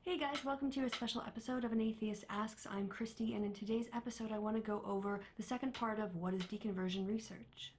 Hey guys, welcome to a special episode of An Atheist Asks. I'm Christy, and in today's episode I want to go over the second part of what is deconversion research.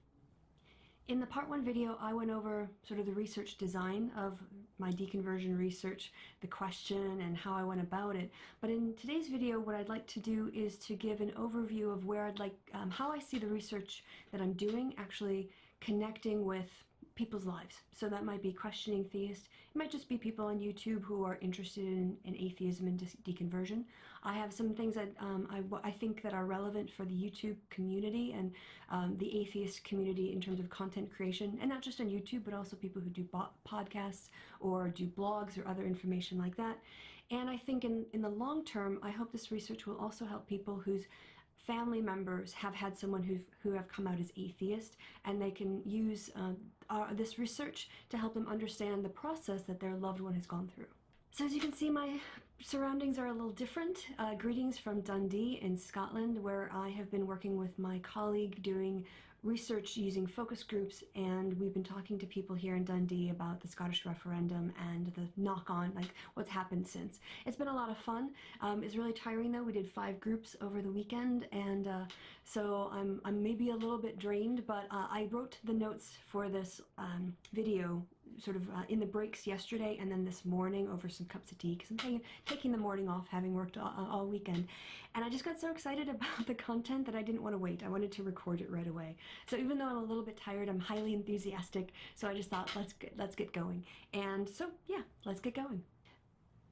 In the part 1 video, I went over sort of the research design of my deconversion research, the question, and how I went about it. But in today's video, what I'd like to do is to give an overview of where I'd like, how I see the research that I'm doing actually connecting with people's lives. So that might be questioning theists. It might just be people on YouTube who are interested in atheism and deconversion. I have some things that I think that are relevant for the YouTube community and the atheist community in terms of content creation, and not just on YouTube, but also people who do podcasts or do blogs or other information like that. And I think in the long term, I hope this research will also help people whose family members have had someone who have come out as atheist, and they can use this research to help them understand the process that their loved one has gone through. So as you can see, my surroundings are a little different. Greetings from Dundee in Scotland, where I have been working with my colleague doing research using focus groups, and we've been talking to people here in Dundee about the Scottish referendum and the knock-on, like what's happened since. It's been a lot of fun. It's really tiring though. We did 5 groups over the weekend, and so I'm maybe a little bit drained, but I wrote the notes for this video sort of in the breaks yesterday and then this morning over some cups of tea, because I'm taking the morning off, having worked all weekend. And I just got so excited about the content that I didn't want to wait. I wanted to record it right away. So even though I'm a little bit tired, I'm highly enthusiastic, so I just thought, let's get going. And so yeah, let's get going.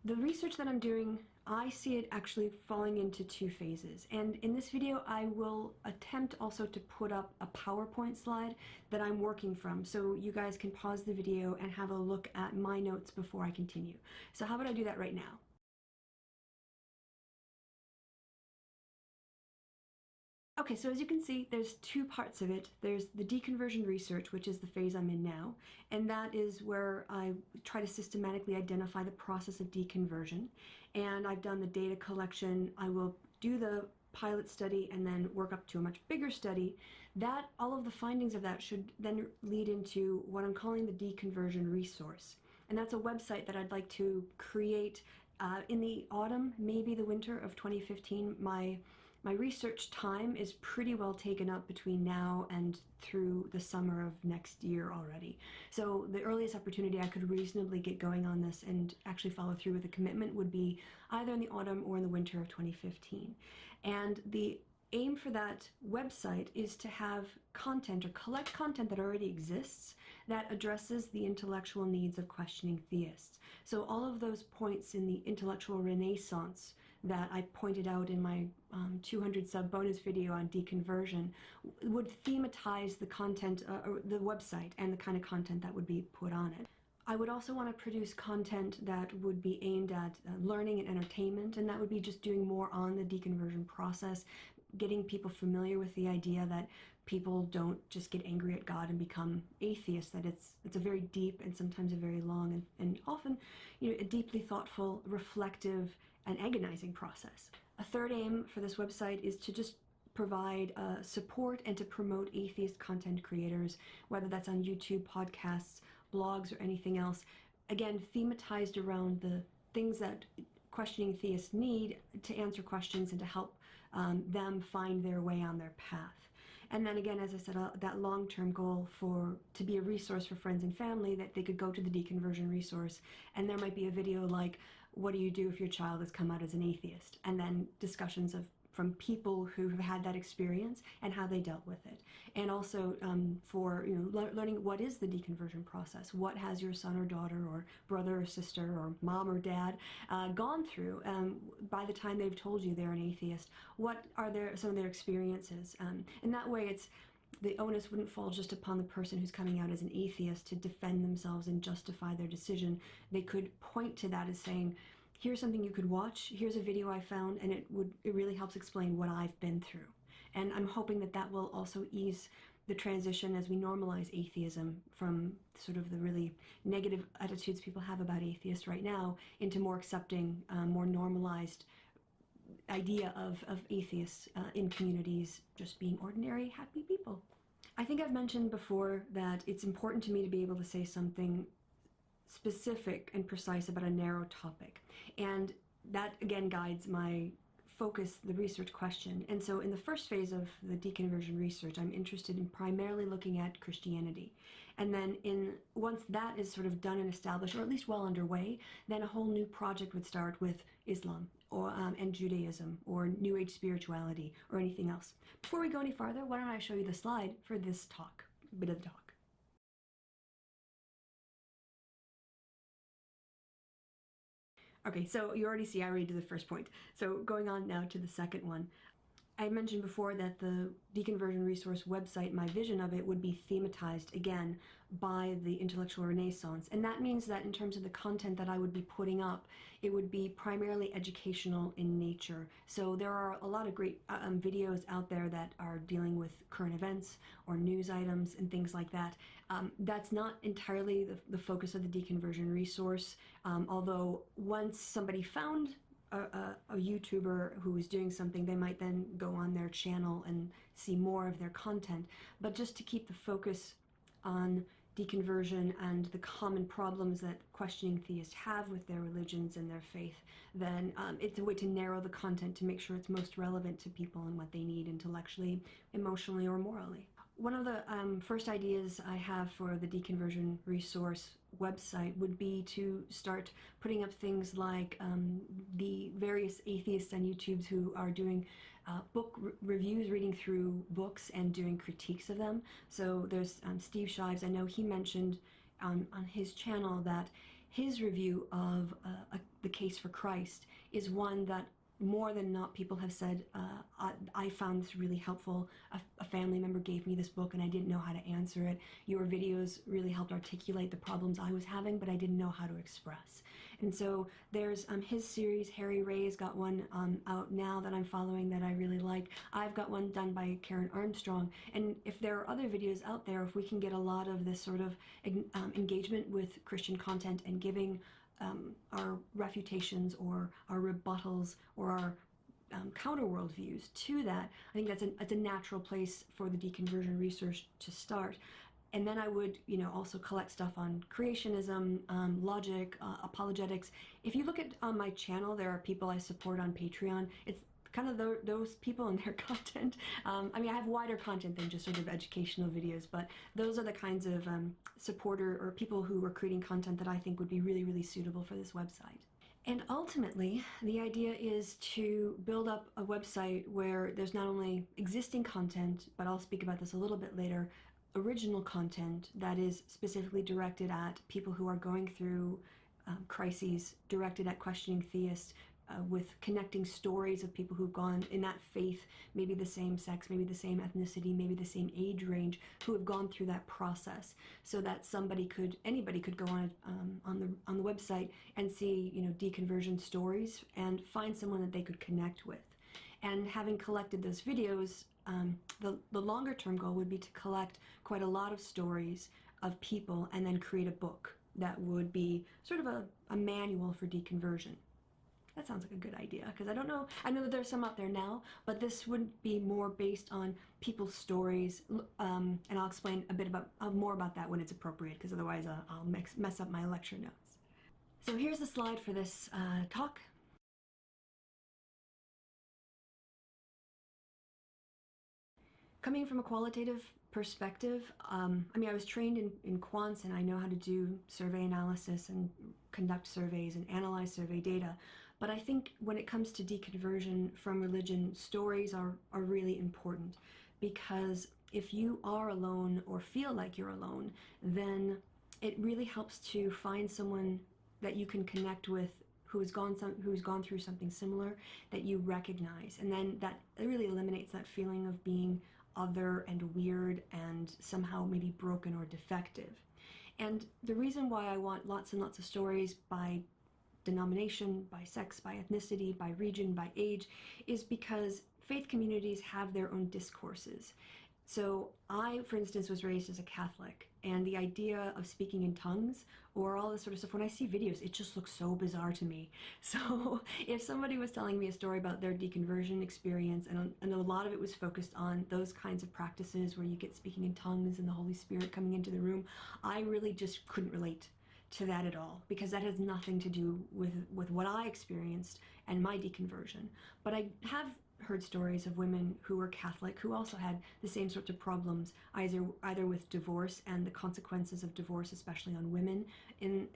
The research that I'm doing, I see it actually falling into 2 phases. And in this video, I will attempt also to put up a PowerPoint slide that I'm working from, so you guys can pause the video and have a look at my notes before I continue. So how about I do that right now? Okay, so as you can see, there's 2 parts of it. There's the deconversion research, which is the phase I'm in now, and that is where I try to systematically identify the process of deconversion. And I've done the data collection. I will do the pilot study and then work up to a much bigger study. That, all of the findings of that should then lead into what I'm calling the deconversion resource. And that's a website that I'd like to create in the autumn, maybe the winter of 2015. My research time is pretty well taken up between now and through the summer of next year already. So the earliest opportunity I could reasonably get going on this and actually follow through with a commitment would be either in the autumn or in the winter of 2015. And the aim for that website is to have content or collect content that already exists that addresses the intellectual needs of questioning theists. So all of those points in the intellectual renaissance that I pointed out in my 200 sub bonus video on deconversion would thematize the content, or the website, and the kind of content that would be put on it. I would also want to produce content that would be aimed at learning and entertainment, and that would be just doing more on the deconversion process, getting people familiar with the idea that people don't just get angry at God and become atheists, that it's a very deep and sometimes a very long and often, you know, a deeply thoughtful, reflective, and agonizing process. A third aim for this website is to just provide support and to promote atheist content creators, whether that's on YouTube, podcasts, blogs, or anything else. Again, thematized around the things that questioning theists need to answer questions and to help them find their way on their path. And then again, as I said, that long-term goal to be a resource for friends and family, that they could go to the deconversion resource, and there might be a video like, what do you do if your child has come out as an atheist? And then discussions from people who have had that experience and how they dealt with it. And also for learning what is the deconversion process. What has your son or daughter or brother or sister or mom or dad gone through by the time they've told you they're an atheist? What are some of their experiences? And that way the onus wouldn't fall just upon the person who's coming out as an atheist to defend themselves and justify their decision. They could point to that as saying, here's something you could watch, here's a video I found, and it really helps explain what I've been through. And I'm hoping that will also ease the transition as we normalize atheism from sort of the really negative attitudes people have about atheists right now into more accepting, more normalized idea of atheists in communities just being ordinary, happy people. I think I've mentioned before that it's important to me to be able to say something specific and precise about a narrow topic. And that again guides my focus, the research question. And so in the first phase of the deconversion research, I'm interested in primarily looking at Christianity. And then once that is sort of done and established, or at least well underway, then a whole new project would start with Islam or and Judaism or New Age spirituality or anything else. Before we go any farther, why don't I show you the slide for this talk, bit of the talk. Okay, so you already see I already did the first point. So going on now to the second one. I mentioned before that the deconversion resource website, my vision of it would be thematized again by the intellectual renaissance. And that means that in terms of the content that I would be putting up, it would be primarily educational in nature. So there are a lot of great videos out there that are dealing with current events or news items and things like that. That's not entirely the focus of the deconversion resource, although once somebody found a YouTuber who is doing something, they might then go on their channel and see more of their content. But just to keep the focus on deconversion and the common problems that questioning theists have with their religions and their faith, then it's a way to narrow the content to make sure it's most relevant to people and what they need intellectually, emotionally, or morally. One of the first ideas I have for the deconversion resource website would be to start putting up things like the various atheists on YouTube who are doing book reviews, reading through books and doing critiques of them. So there's Steve Shives. I know he mentioned on his channel that his review of The Case for Christ is one that more than not people have said, I found this really helpful. A family member gave me this book and I didn't know how to answer it. Your videos really helped articulate the problems I was having, but I didn't know how to express. And so there's his series. Harry Ray's got one out now that I'm following that I really like. I've got one done by Karen Armstrong. And if there are other videos out there, if we can get a lot of this sort of engagement with Christian content and giving our refutations or our rebuttals or our counter worldviews to that, I think that's a natural place for the deconversion research to start. And then I would, also collect stuff on creationism, logic, apologetics. If you look at on my channel, there are people I support on Patreon. It's kind of those people and their content. I have wider content than just sort of educational videos, but those are the kinds of supporter or people who are creating content that I think would be really, really suitable for this website. And ultimately, the idea is to build up a website where there's not only existing content, but I'll speak about this a little bit later, original content that is specifically directed at people who are going through crises, directed at questioning theists, with connecting stories of people who've gone in that faith, maybe the same sex, maybe the same ethnicity, maybe the same age range, who have gone through that process, so that anybody could go on the website and see deconversion stories and find someone that they could connect with. And having collected those videos, the longer term goal would be to collect quite a lot of stories of people and then create a book that would be sort of a manual for deconversion. That sounds like a good idea, because I know that there's some out there now, but this would be more based on people's stories, and I'll explain a bit more about that when it's appropriate, because otherwise I'll mess up my lecture notes. So here's the slide for this talk. Coming from a qualitative perspective, I was trained in quants, and I know how to do survey analysis and conduct surveys and analyze survey data. But I think when it comes to deconversion from religion, stories are really important, because if you are alone or feel like you're alone, then it really helps to find someone that you can connect with who's gone through something similar that you recognize, and then that really eliminates that feeling of being other and weird and somehow maybe broken or defective. And the reason why I want lots and lots of stories by denomination, by sex, by ethnicity, by region, by age, is because faith communities have their own discourses. So I, for instance, was raised as a Catholic, and the idea of speaking in tongues or all this sort of stuff, when I see videos, it just looks so bizarre to me. So if somebody was telling me a story about their deconversion experience, and a lot of it was focused on those kinds of practices where you get speaking in tongues and the Holy Spirit coming into the room, I really just couldn't relate to that at all, because that has nothing to do with what I experienced and my deconversion. But I have heard stories of women who were Catholic who also had the same sorts of problems, either with divorce and the consequences of divorce, especially on women, in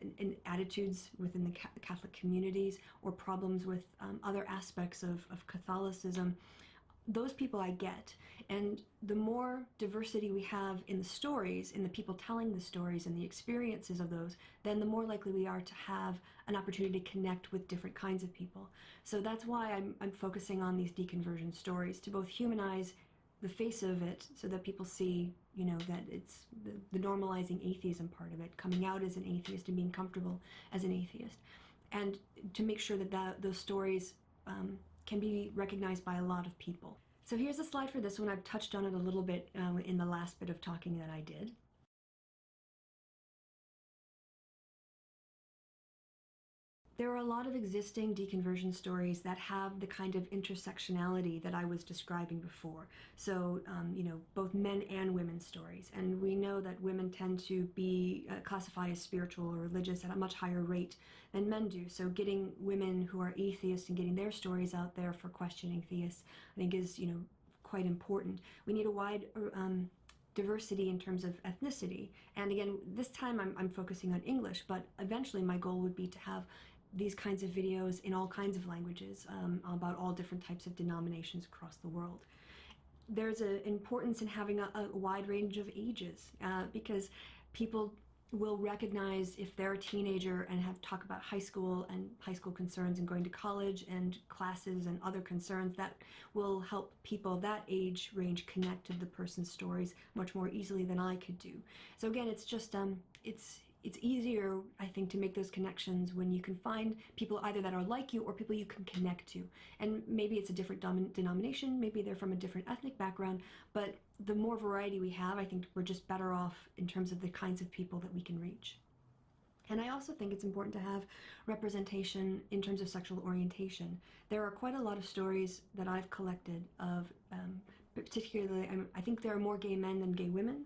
attitudes within the Catholic communities, or problems with other aspects of Catholicism. Those people I get. And the more diversity we have in the stories, in the people telling the stories and the experiences of those, then the more likely we are to have an opportunity to connect with different kinds of people. So that's why I'm focusing on these deconversion stories, to both humanize the face of it so that people see, you know, that it's the normalizing atheism part of it, coming out as an atheist and being comfortable as an atheist, and to make sure that those stories can be recognized by a lot of people. So here's a slide for this one. I've touched on it a little bit in the last bit of talking that I did. There are a lot of existing deconversion stories that have the kind of intersectionality that I was describing before. So, you know, both men and women's stories. And we know that women tend to be classified as spiritual or religious at a much higher rate than men do. So getting women who are atheists and getting their stories out there for questioning theists, I think is, you know, quite important. We need a wide diversity in terms of ethnicity. And again, this time I'm focusing on English, but eventually my goal would be to have these kinds of videos in all kinds of languages about all different types of denominations across the world. There's an importance in having a wide range of ages because people will recognize if they're a teenager and have talk about high school and high school concerns and going to college and classes and other concerns, that will help people of that age range connect to the person's stories much more easily than I could do. So again, it's just it's easier, I think, to make those connections when you can find people either that are like you or people you can connect to. And maybe it's a different denomination, maybe they're from a different ethnic background, but the more variety we have, I think we're just better off in terms of the kinds of people that we can reach. And I also think it's important to have representation in terms of sexual orientation. There are quite a lot of stories that I've collected of, particularly, I think there are more gay men than gay women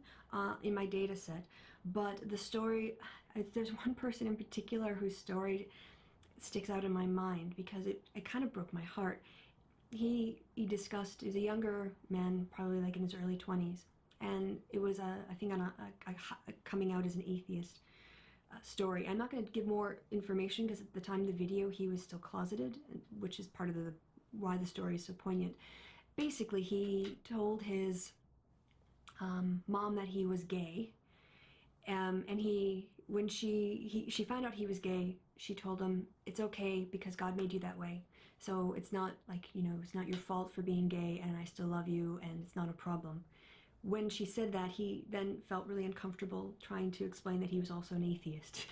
in my data set. But the story, there's one person in particular whose story sticks out in my mind because it kind of broke my heart. He discussed, he's a younger man, probably like in his early 20s, and it was, I think, on a coming out as an atheist story. I'm not going to give more information because at the time of the video he was still closeted, which is part of why the story is so poignant. Basically, he told his mom that he was gay. And when she found out he was gay, she told him, it's okay because God made you that way. So it's not like, you know, it's not your fault for being gay and I still love you and it's not a problem. When she said that, he then felt really uncomfortable trying to explain that he was also an atheist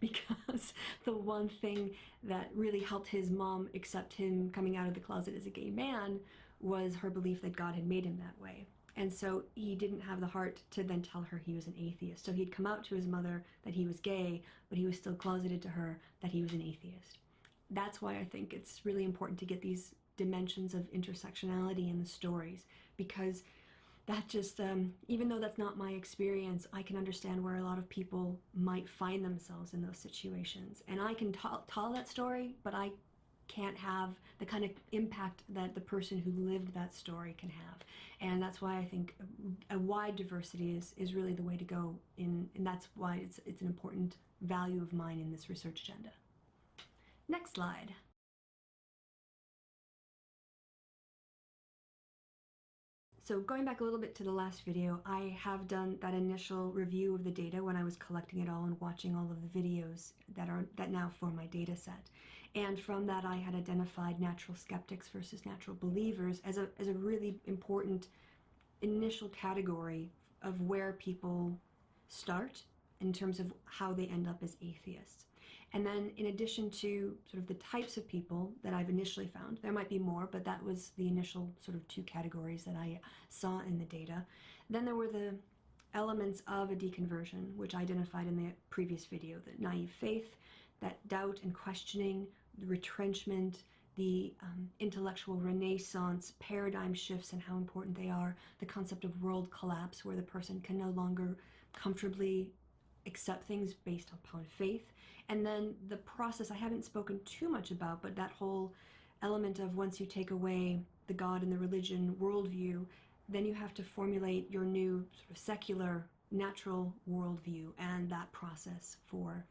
because the one thing that really helped his mom accept him coming out of the closet as a gay man was her belief that God had made him that way. And so he didn't have the heart to then tell her he was an atheist. So he'd come out to his mother that he was gay, but he was still closeted to her that he was an atheist. That's why I think it's really important to get these dimensions of intersectionality in the stories, because that just, even though that's not my experience, I can understand where a lot of people might find themselves in those situations. And I can tell that story, but I can't have the kind of impact that the person who lived that story can have. And that's why I think a wide diversity is really the way to go, and that's why it's an important value of mine in this research agenda. Next slide. So going back a little bit to the last video, I have done that initial review of the data when I was collecting it all and watching all of the videos that now form my data set. And from that, I had identified natural skeptics versus natural believers as a really important initial category of where people start in terms of how they end up as atheists. And then in addition to sort of the types of people that I've initially found, there might be more, but that was the initial sort of two categories that I saw in the data. Then there were the elements of a deconversion, which I identified in the previous video, the naive faith, that doubt and questioning, the retrenchment, the intellectual renaissance, paradigm shifts and how important they are, the concept of world collapse, where the person can no longer comfortably accept things based upon faith. And then the process I haven't spoken too much about, but that whole element of once you take away the God and the religion worldview, then you have to formulate your new sort of secular, natural worldview, and that process for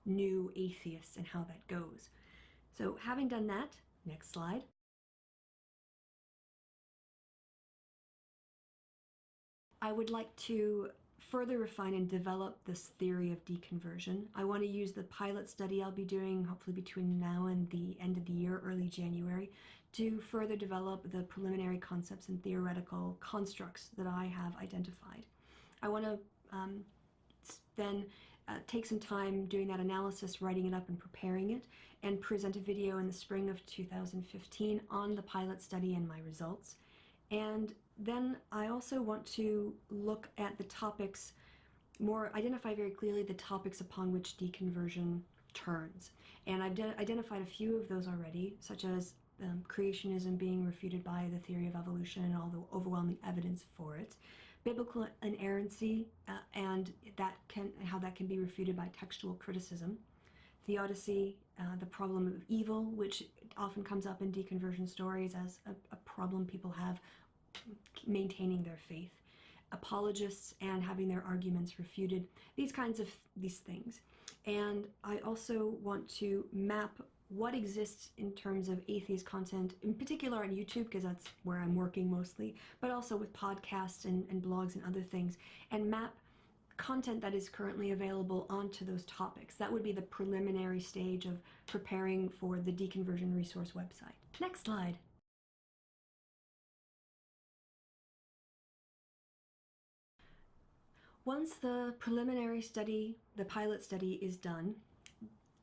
new atheists and how that goes. So having done that, next slide. I would like to further refine and develop this theory of deconversion. I want to use the pilot study I'll be doing hopefully between now and the end of the year, early January, to further develop the preliminary concepts and theoretical constructs that I have identified. I want to then take some time doing that analysis, writing it up and preparing it, and present a video in the spring of 2015 on the pilot study and my results. And then I also want to look at the topics more, identify very clearly the topics upon which deconversion turns. And I've identified a few of those already, such as creationism being refuted by the theory of evolution and all the overwhelming evidence for it, biblical inerrancy and how that can be refuted by textual criticism, theodicy, the problem of evil, which often comes up in deconversion stories as a problem people have maintaining their faith, apologists and having their arguments refuted, these things. And I also want to map what exists in terms of atheist content, in particular on YouTube, because that's where I'm working mostly, but also with podcasts and blogs and other things, and map content that is currently available onto those topics. That would be the preliminary stage of preparing for the Deconversion Resource website. Next slide. Once the preliminary study, the pilot study, is done,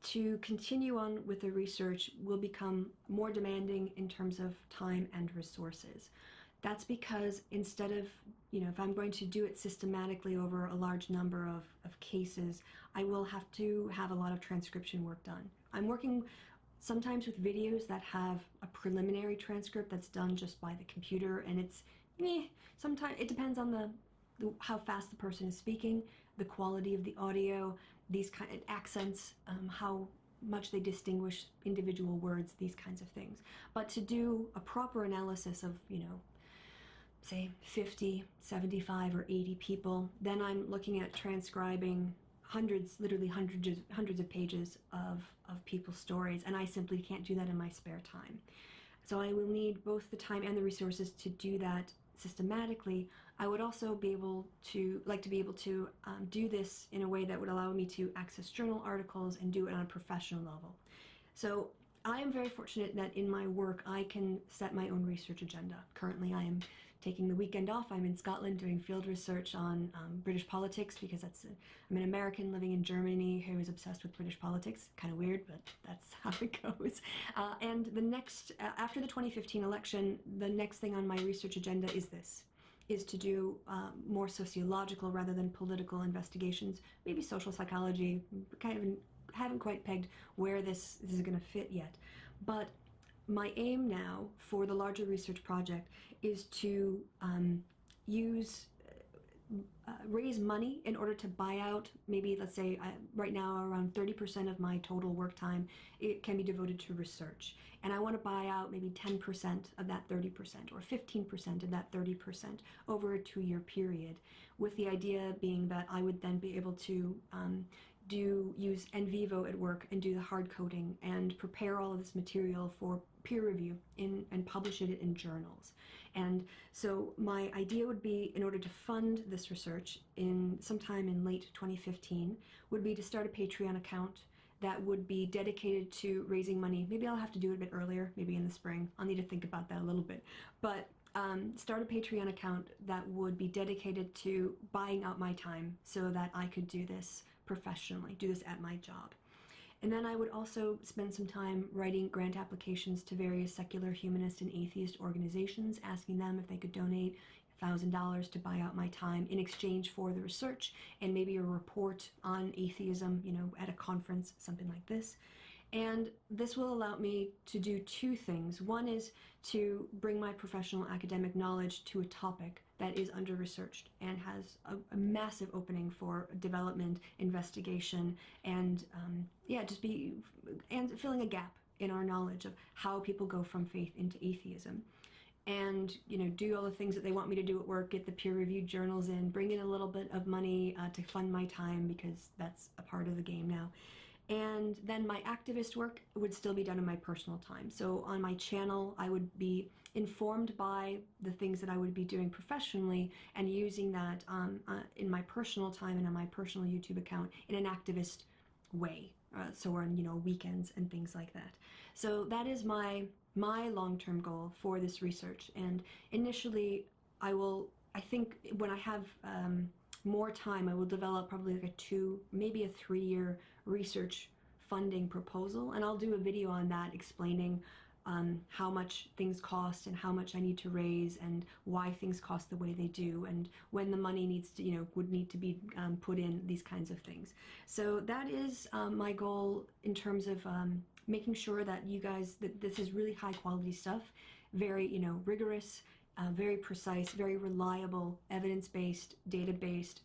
to continue on with the research will become more demanding in terms of time and resources. That's because instead of, if I'm going to do it systematically over a large number of cases, I will have to have a lot of transcription work done. I'm working sometimes with videos that have a preliminary transcript that's done just by the computer, and it's, sometimes it depends on how fast the person is speaking, the quality of the audio, these kind of accents, how much they distinguish individual words, these kinds of things. But to do a proper analysis of, say 50, 75, or 80 people, then I'm looking at transcribing literally hundreds of pages of people's stories, and I simply can't do that in my spare time. So I will need both the time and the resources to do that systematically. I would also like to be able to do this in a way that would allow me to access journal articles and do it on a professional level. So I am very fortunate that in my work I can set my own research agenda. Currently I am taking the weekend off. I'm in Scotland doing field research on British politics, because I'm an American living in Germany who is obsessed with British politics. Kind of weird, but that's how it goes. And after the 2015 election, the next thing on my research agenda is to do more sociological rather than political investigations, maybe social psychology. Haven't quite pegged where this is going to fit yet. But my aim now for the larger research project is to raise money in order to buy out, maybe let's say right now around 30% of my total work time it can be devoted to research, and I want to buy out maybe 10% of that 30% or 15% of that 30% over a 2-year period, with the idea being that I would then be able to use NVivo at work and do the hard coding and prepare all of this material for peer review and publish it in journals. And so my idea would be, in order to fund this research sometime in late 2015, would be to start a Patreon account that would be dedicated to raising money. Maybe I'll have to do it a bit earlier, maybe in the spring. I'll need to think about that a little bit. But start a Patreon account that would be dedicated to buying out my time so that I could do this professionally, do this at my job. And then I would also spend some time writing grant applications to various secular, humanist, and atheist organizations, asking them if they could donate $1,000 to buy out my time in exchange for the research and maybe a report on atheism, at a conference, something like this. And this will allow me to do two things. One is to bring my professional academic knowledge to a topic that is under-researched and has a massive opening for development, investigation, and and filling a gap in our knowledge of how people go from faith into atheism. And do all the things that they want me to do at work, get the peer-reviewed journals in, bring in a little bit of money to fund my time, because that's a part of the game now. And then my activist work would still be done in my personal time. So on my channel, I would be informed by the things that I would be doing professionally and using that in my personal time and on my personal YouTube account in an activist way. So on weekends and things like that. So that is my long-term goal for this research. And initially, I think when I have more time, I will develop probably like a 2, maybe a 3-year research funding proposal, and I'll do a video on that explaining how much things cost and how much I need to raise and why things cost the way they do and when the money needs to would need to be put in, these kinds of things. So that is my goal in terms of making sure that that this is really high quality stuff, very rigorous, very precise, very reliable, evidence-based, data-based,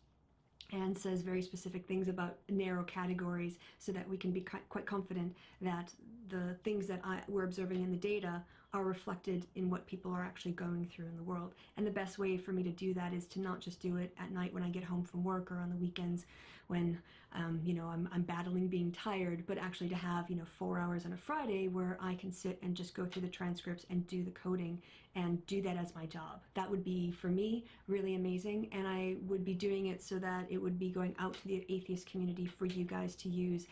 and says very specific things about narrow categories, so that we can be quite confident that the things that we're observing in the data are reflected in what people are actually going through in the world. And the best way for me to do that is to not just do it at night when I get home from work or on the weekends when I'm battling being tired, but actually to have 4 hours on a Friday where I can sit and just go through the transcripts and do the coding and do that as my job. That would be, for me, really amazing, and I would be doing it so that it would be going out to the atheist community for you guys to use,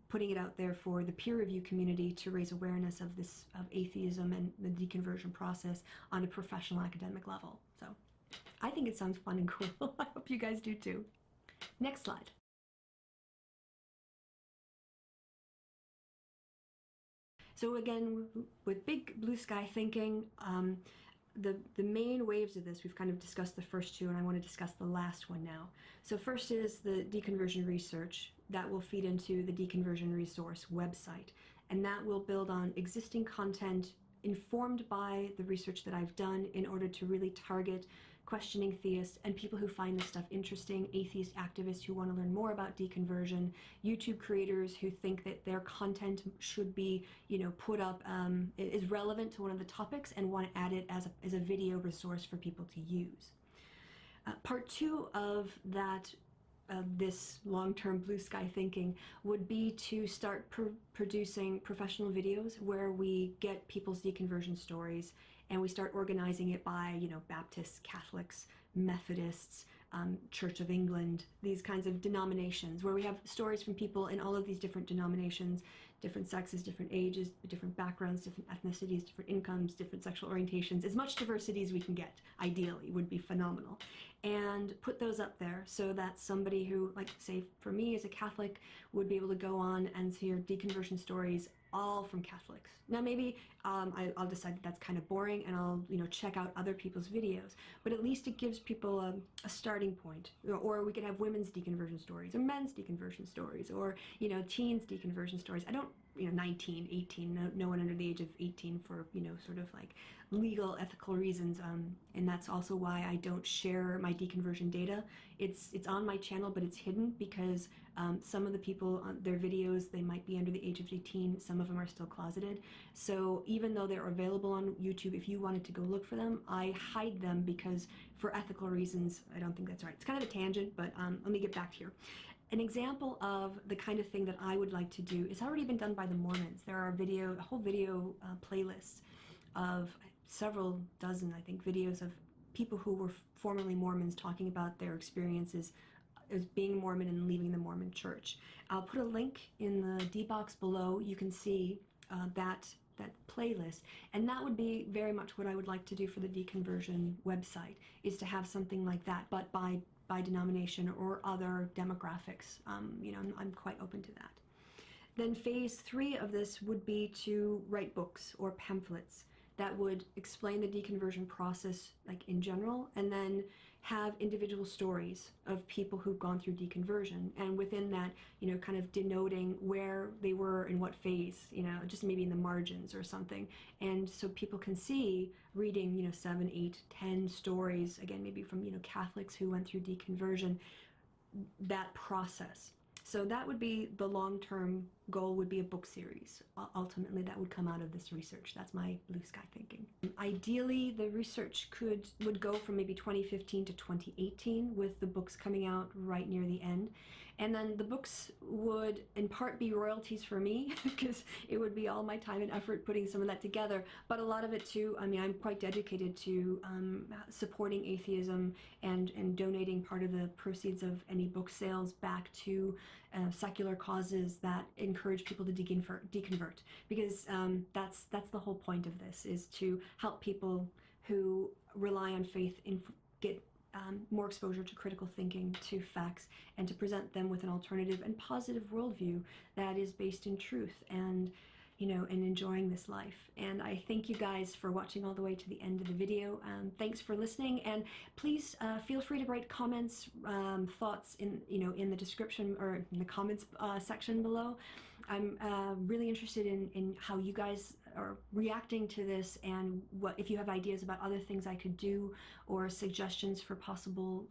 putting it out there for the peer review community to raise awareness of atheism and the deconversion process on a professional academic level. So I think it sounds fun and cool. I hope you guys do too. Next slide. So again, with big blue sky thinking, the main waves of this, we've kind of discussed the first two, and I want to discuss the last one now. So first is the deconversion research that will feed into the deconversion resource website, and that will build on existing content informed by the research that I've done in order to really target questioning theists and people who find this stuff interesting, atheist activists who want to learn more about deconversion, YouTube creators who think that their content should be, put up, is relevant to one of the topics and want to add it as a video resource for people to use. Part 2 of that, this long-term blue sky thinking would be to start producing professional videos where we get people's deconversion stories and we start organizing it by, Baptists, Catholics, Methodists, Church of England, these kinds of denominations, where we have stories from people in all of these different denominations, different sexes, different ages, different backgrounds, different ethnicities, different incomes, different sexual orientations. As much diversity as we can get, ideally, would be phenomenal. And put those up there so that somebody who, like, say, for me as a Catholic, would be able to go on and hear deconversion stories all from Catholics. Now maybe I'll decide that that's kind of boring and I'll check out other people's videos, but at least it gives people a starting point. Or we could have women's deconversion stories or men's deconversion stories or teens deconversion stories. I don't 19, 18, no one under the age of 18 for sort of like legal, ethical reasons, and that's also why I don't share my deconversion data. It's on my channel, but it's hidden because some of the people on their videos, they might be under the age of 18, some of them are still closeted. So even though they're available on YouTube, if you wanted to go look for them, I hide them because for ethical reasons, I don't think that's right. It's kind of a tangent, but let me get back here. An example of the kind of thing that I would like to do is already been done by the Mormons. There are a whole video playlists of several dozen, I think, videos of people who were formerly Mormons talking about their experiences as being Mormon and leaving the Mormon church. I'll put a link in the D box below. You can see that playlist, and that would be very much what I would like to do for the deconversion website, is to have something like that, but by denomination or other demographics. I'm quite open to that. Then phase 3 of this would be to write books or pamphlets that would explain the deconversion process, like in general, and then have individual stories of people who've gone through deconversion, and within that, kind of denoting where they were in what phase, just maybe in the margins or something. And so people can see, reading, 7, 8, 10 stories, again, maybe from, Catholics who went through deconversion, that process. So that would be the long-term goal, would be a book series. Ultimately, that would come out of this research. That's my blue sky thinking. Ideally, the research would go from maybe 2015 to 2018, with the books coming out right near the end. And then the books would in part be royalties for me, because it would be all my time and effort putting some of that together. But a lot of it too, I'm quite dedicated to supporting atheism and donating part of the proceeds of any book sales back to secular causes that encourage people to deconvert, because that's the whole point of this, is to help people who rely on faith get more exposure to critical thinking, to facts, and to present them with an alternative and positive worldview that is based in truth and and enjoying this life. And I thank you guys for watching all the way to the end of the video. Thanks for listening, and please feel free to write comments, thoughts in the description or in the comments section below. I'm really interested in how you guys are reacting to this, and if you have ideas about other things I could do, or suggestions for possible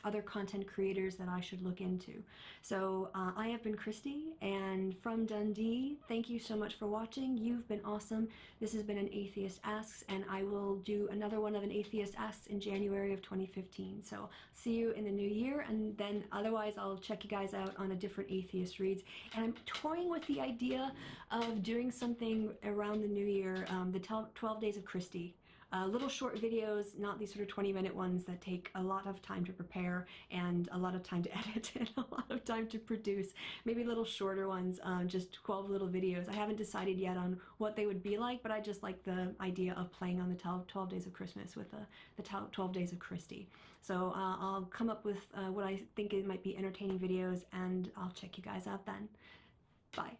other content creators that I should look into. So I have been Christy, and from Dundee, thank you so much for watching. You've been awesome. This has been an Atheist Asks, and I will do another one of an Atheist Asks in January of 2015. So see you in the new year, and then otherwise I'll check you guys out on a different Atheist Reads. And I'm toying with the idea of doing something around the new year, the 12 Days of Christy. Little short videos, not these sort of 20-minute ones that take a lot of time to prepare and a lot of time to edit and a lot of time to produce. Maybe little shorter ones, just 12 little videos. I haven't decided yet on what they would be like, but I just like the idea of playing on the 12 Days of Christmas with the 12 Days of Christy. So I'll come up with what I think it might be entertaining videos, and I'll check you guys out then. Bye.